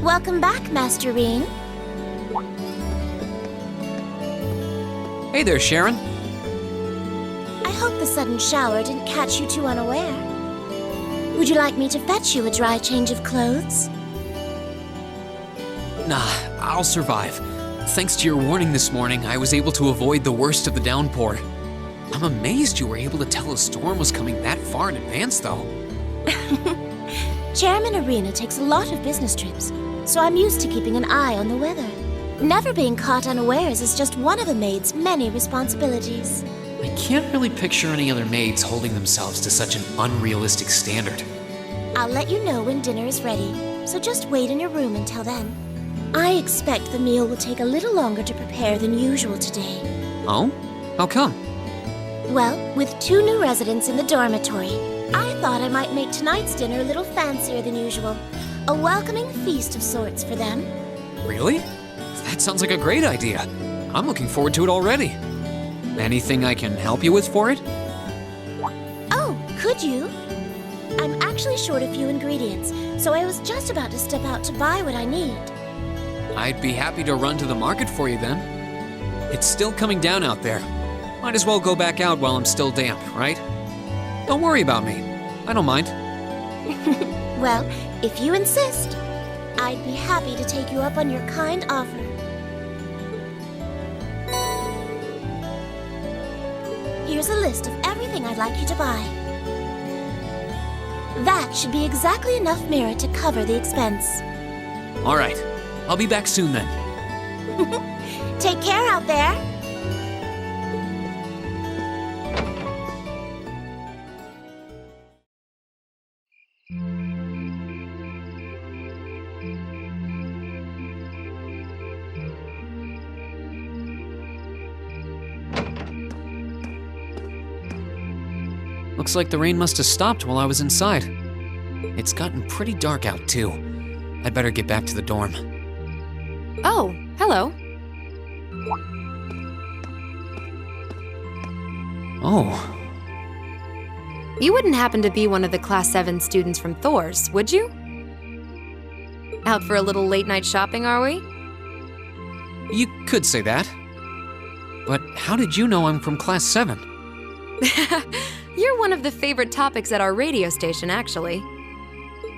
Welcome back, Master Bean. Hey there, Sharon. I hope the sudden shower didn't catch you too unaware. Would you like me to fetch you a dry change of clothes? Nah, I'll survive. Thanks to your warning this morning, I was able to avoid the worst of the downpour. I'm amazed you were able to tell a storm was coming that far in advance, though. Chairman Arena takes a lot of business trips, so I'm used to keeping an eye on the weather. Never being caught unawares is just one of a maid's many responsibilities. I can't really picture any other maids holding themselves to such an unrealistic standard. I'll let you know when dinner is ready, so just wait in your room until then. I expect the meal will take a little longer to prepare than usual today. Oh? How come? Well, with 2 new residents in the dormitory, I thought I might make tonight's dinner a little fancier than usual. A welcoming feast of sorts for them. Really? That sounds like a great idea. I'm looking forward to it already. Anything I can help you with for it? Oh, could you? I'm actually short a few ingredients, so I was just about to step out to buy what I need. I'd be happy to run to the market for you then. It's still coming down out there. Might as well go back out while I'm still damp, right? Don't worry about me. I don't mind. Well, if you insist, I'd be happy to take you up on your kind offer. Here's a list of everything I'd like you to buy. That should be exactly enough merit to cover the expense. All right. I'll be back soon then. Take care out there. Looks like the rain must have stopped while I was inside. It's gotten pretty dark out too. I'd better get back to the dorm. Oh, hello. Oh. You wouldn't happen to be one of the Class 7 students from Thor's, would you? Out for a little late-night shopping, are we? You could say that. But how did you know I'm from Class 7? You're one of the favorite topics at our radio station, actually.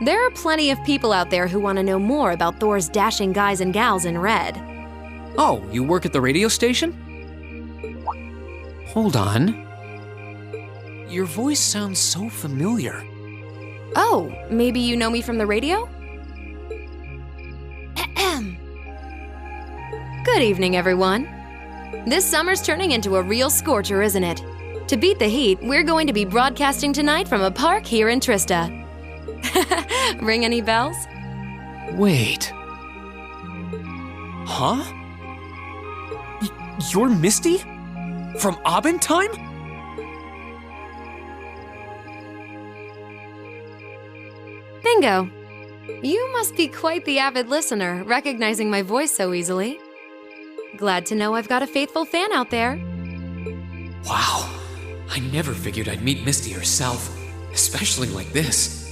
There are plenty of people out there who want to know more about Thor's dashing guys and gals in red. Oh, you work at the radio station? Hold on. Your voice sounds so familiar. Oh, maybe you know me from the radio? Ahem. Good evening, everyone. This summer's turning into a real scorcher, isn't it? To beat the heat, we're going to be broadcasting tonight from a park here in Trista. Ring any bells? Wait. Huh? You're Misty? From Abendheim? Bingo. You must be quite the avid listener, recognizing my voice so easily. Glad to know I've got a faithful fan out there. Wow. I never figured I'd meet Misty herself, especially like this.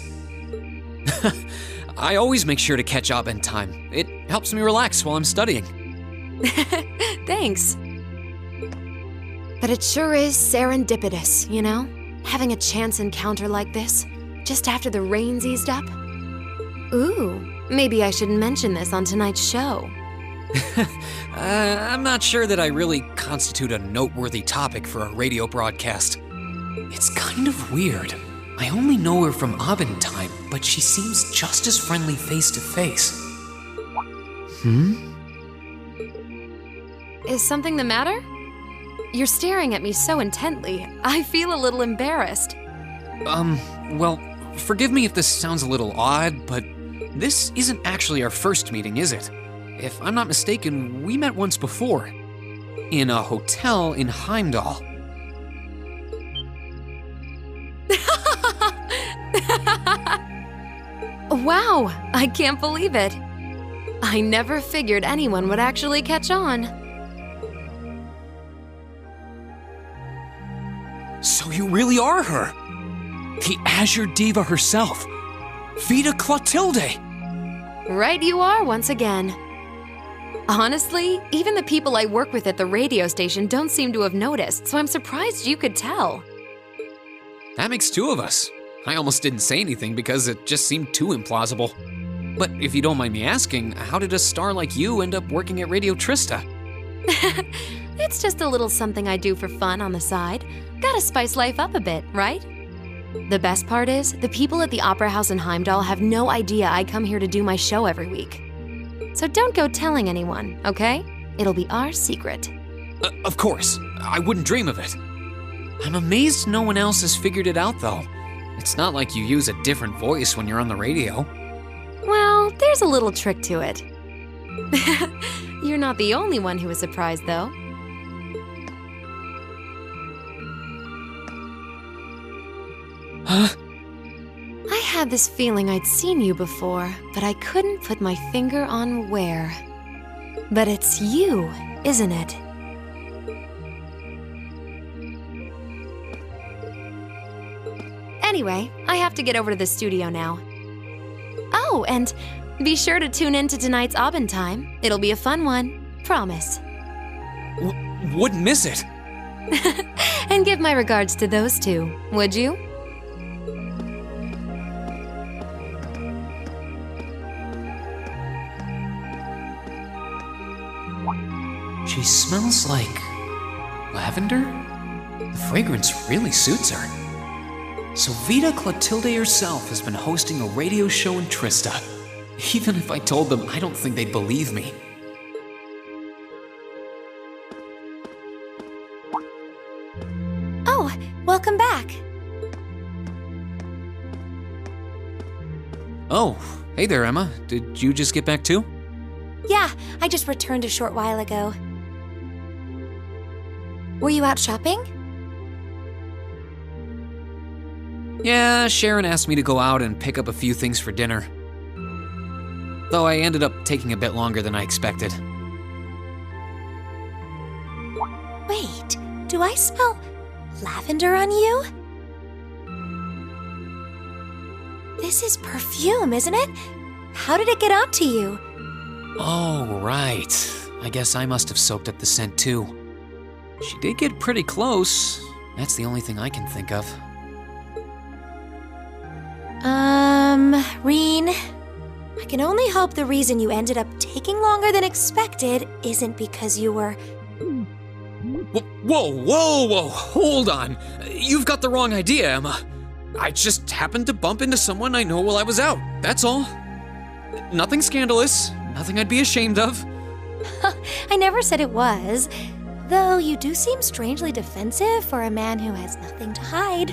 I always make sure to catch Abendheim. It helps me relax while I'm studying. Thanks. But it sure is serendipitous, you know? Having a chance encounter like this, just after the rain's eased up. Ooh, maybe I should mention this on tonight's show. I'm not sure that I really constitute a noteworthy topic for a radio broadcast. It's kind of weird. I only know her from Abendheim, but she seems just as friendly face to face. Is something the matter? You're staring at me so intently, I feel a little embarrassed. Well, forgive me if this sounds a little odd, but this isn't actually our first meeting, is it? If I'm not mistaken, we met once before. In a hotel in Heimdall. Wow, I can't believe it. I never figured anyone would actually catch on. So you really are her! The Azure Diva herself! Vita Clotilde! Right you are once again. Honestly, even the people I work with at the radio station don't seem to have noticed, so I'm surprised you could tell. That makes 2 of us. I almost didn't say anything because it just seemed too implausible. But if you don't mind me asking, how did a star like you end up working at Radio Trista? It's just a little something I do for fun on the side. Gotta spice life up a bit, right? The best part is, the people at the Opera House in Heimdall have no idea I come here to do my show every week. So don't go telling anyone, okay? It'll be our secret. Of course, I wouldn't dream of it. I'm amazed no one else has figured it out, though. It's not like you use a different voice when you're on the radio. Well, there's a little trick to it. You're not the only one who was surprised, though. Huh? I had this feeling I'd seen you before, but I couldn't put my finger on where. But it's you, isn't it? Anyway, I have to get over to the studio now. Oh, and be sure to tune in to tonight's Aubin time. It'll be a fun one, promise. Wouldn't miss it. And give my regards to those two, would you? She smells like lavender? The fragrance really suits her. So Vita Clotilde herself has been hosting a radio show in Trista. Even if I told them, I don't think they'd believe me. Oh, welcome back. Oh, hey there, Emma. Did you just get back too? Yeah, I just returned a short while ago. Were you out shopping? Yeah, Sharon asked me to go out and pick up a few things for dinner. Though I ended up taking a bit longer than I expected. Wait, do I smell lavender on you? This is perfume, isn't it? How did it get onto you? Oh, right. I guess I must have soaked up the scent too. She did get pretty close. That's the only thing I can think of. Reen, I can only hope the reason you ended up taking longer than expected isn't because you were... Whoa, hold on. You've got the wrong idea, Emma. I just happened to bump into someone I know while I was out, that's all. Nothing scandalous, nothing I'd be ashamed of. I never said it was. Though you do seem strangely defensive for a man who has nothing to hide.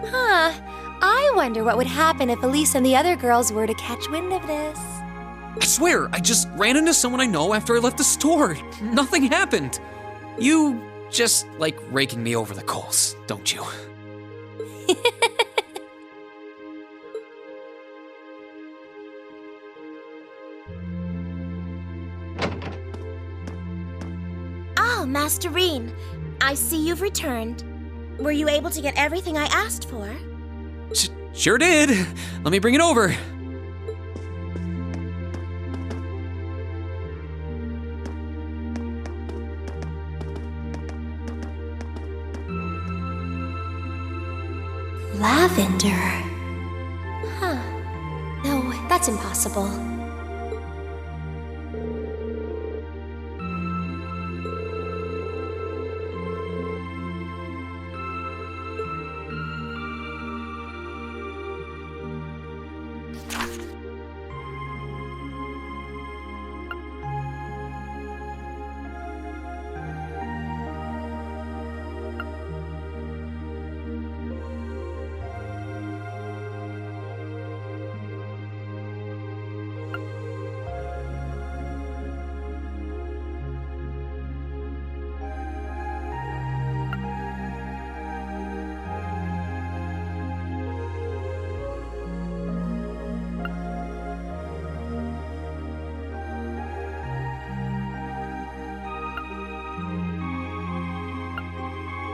Huh. I wonder what would happen if Elise and the other girls were to catch wind of this. I swear, I just ran into someone I know after I left the store. Nothing happened. You just like raking me over the coals, don't you? Oh, Master Reen, I see you've returned. Were you able to get everything I asked for? Sure did. Let me bring it over. Lavender. Huh. No, that's impossible.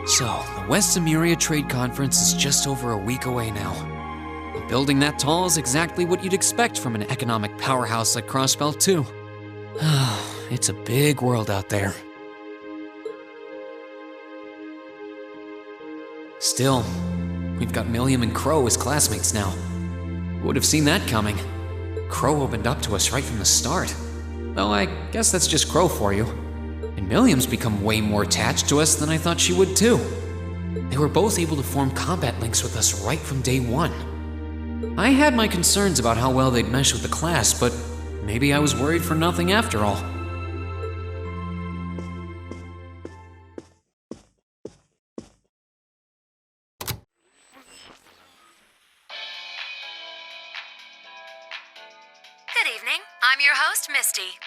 So, the West Emuria Trade Conference is just over a week away now. A building that tall is exactly what you'd expect from an economic powerhouse like Crossbelt, too. It's a big world out there. Still, we've got Milliam and Crow as classmates now. Who would have seen that coming? Crow opened up to us right from the start. Though I guess that's just Crow for you. And Milliam's become way more attached to us than I thought she would too. They were both able to form combat links with us right from day one. I had my concerns about how well they'd mesh with the class, but maybe I was worried for nothing after all. Good evening. I'm your host, Misty.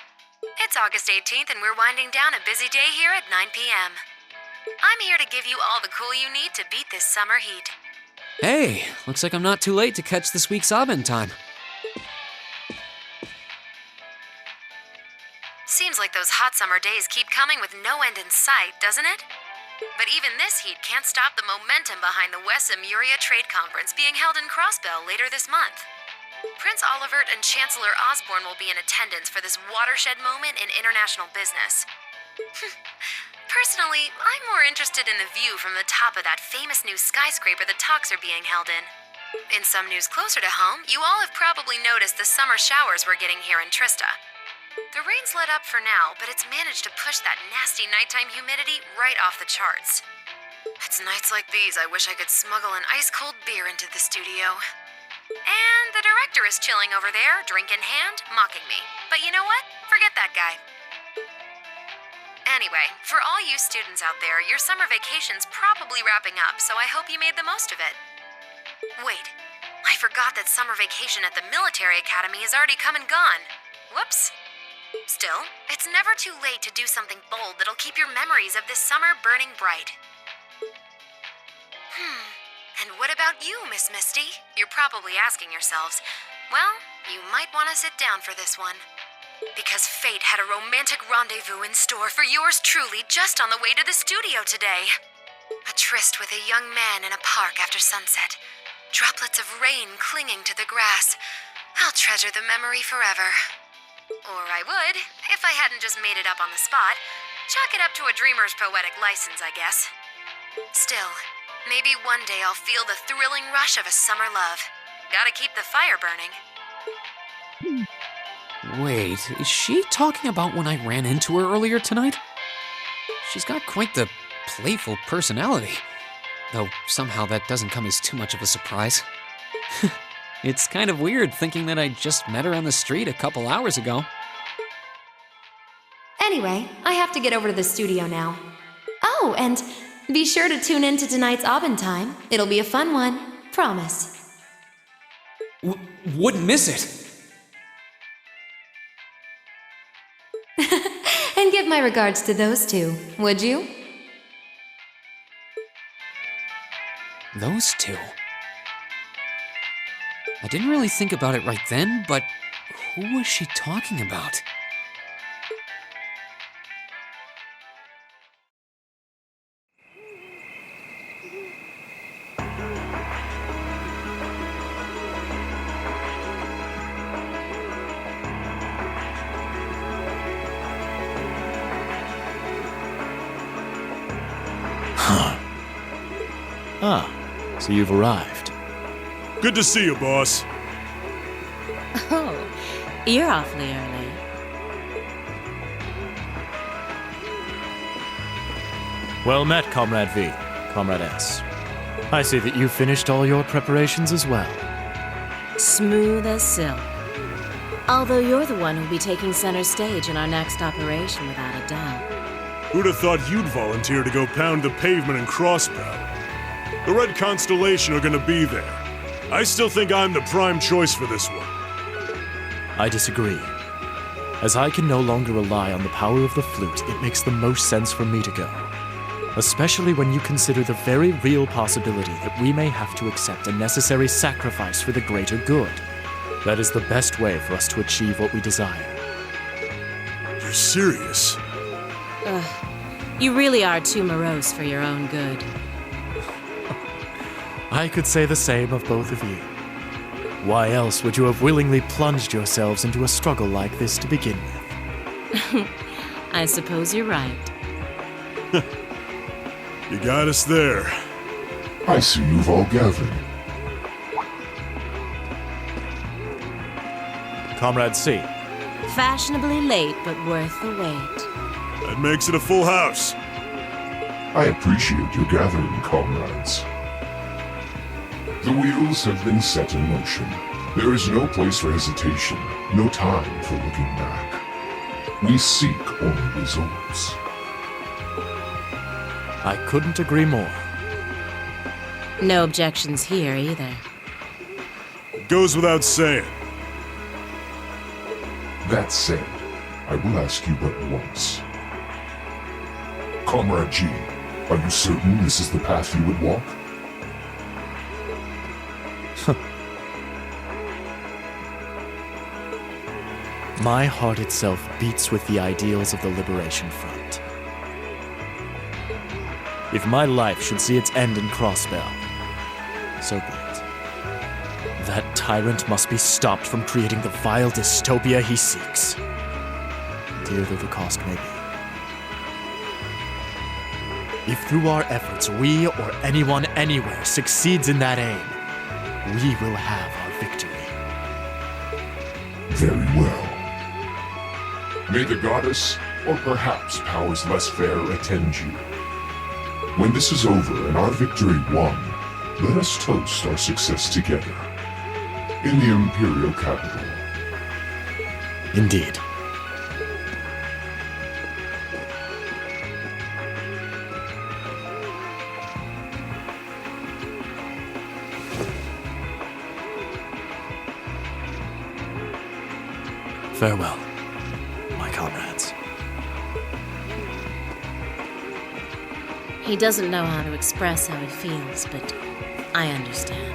It's August 18th, and we're winding down a busy day here at 9 p.m. I'm here to give you all the cool you need to beat this summer heat. Hey, looks like I'm not too late to catch this week's Abend time. Seems like those hot summer days keep coming with no end in sight, doesn't it? But even this heat can't stop the momentum behind the West Emuria Trade Conference being held in Crossbell later this month. Prince Olivert and Chancellor Osborne will be in attendance for this watershed moment in international business. Personally, I'm more interested in the view from the top of that famous new skyscraper the talks are being held in. In some news closer to home, you all have probably noticed the summer showers we're getting here in Trista. The rain's let up for now, but it's managed to push that nasty nighttime humidity right off the charts. It's nights like these I wish I could smuggle an ice-cold beer into the studio. And the director is chilling over there, drink in hand, mocking me. But you know what? Forget that guy. Anyway, for all you students out there, your summer vacation's probably wrapping up, so I hope you made the most of it. Wait, I forgot that summer vacation at the military academy has already come and gone. Whoops. Still, it's never too late to do something bold that'll keep your memories of this summer burning bright. And what about you, Miss Misty? You're probably asking yourselves. Well, you might want to sit down for this one. Because fate had a romantic rendezvous in store for yours truly just on the way to the studio today. A tryst with a young man in a park after sunset. Droplets of rain clinging to the grass. I'll treasure the memory forever. Or I would, if I hadn't just made it up on the spot. Chalk it up to a dreamer's poetic license, I guess. Still, maybe one day I'll feel the thrilling rush of a summer love. Gotta keep the fire burning. Wait, is she talking about when I ran into her earlier tonight? She's got quite the playful personality, though somehow that doesn't come as too much of a surprise. It's kind of weird thinking that I just met her on the street a couple hours ago. Anyway, I have to get over to the studio now. Oh, and be sure to tune in to tonight's Abend time. It'll be a fun one. Promise. Wouldn't miss it. And give my regards to those two, would you? Those two? I didn't really think about it right then, but who was she talking about? So you've arrived. Good to see you, boss. Oh, you're awfully early. Well met, Comrade V, Comrade S. I see that you finished all your preparations as well. Smooth as silk. Although you're the one who'll be taking center stage in our next operation without a doubt. Who'd have thought you'd volunteer to go pound the pavement in Crossbell? The Red Constellation are gonna be there. I still think I'm the prime choice for this one. I disagree. As I can no longer rely on the power of the flute, it makes the most sense for me to go. Especially when you consider the very real possibility that we may have to accept a necessary sacrifice for the greater good. That is the best way for us to achieve what we desire. You're serious? You really are too morose for your own good. I could say the same of both of you. Why else would you have willingly plunged yourselves into a struggle like this to begin with? I suppose you're right. You got us there. I see you've all gathered. Comrade C, Fashionably late, but worth the wait. That makes it a full house. I appreciate your gathering, comrades. The wheels have been set in motion. There is no place for hesitation, no time for looking back. We seek only results. I couldn't agree more. No objections here either. It goes without saying. That said, I will ask you but once. Comrade G, are you certain this is the path you would walk? My heart itself beats with the ideals of the Liberation Front. If my life should see its end in Crossbell, so be it. That tyrant must be stopped from creating the vile dystopia he seeks, dear though the cost may be. If through our efforts we or anyone anywhere succeeds in that aim, we will have our victory. Very well. May the goddess, or perhaps powers less fair, attend you. When this is over and our victory won, let us toast our success together. In the Imperial capital. Indeed. Farewell, my comrades. He doesn't know how to express how he feels, but I understand.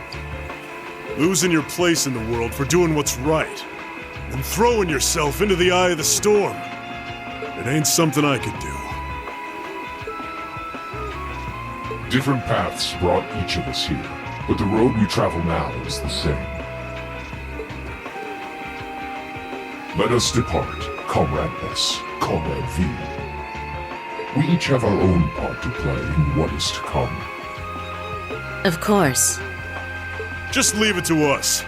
Losing your place in the world for doing what's right, and throwing yourself into the eye of the storm. It ain't something I could do. Different paths brought each of us here, but the road we travel now is the same. Let us depart, Comrade S, Comrade V. We each have our own part to play in what is to come. Of course. Just leave it to us.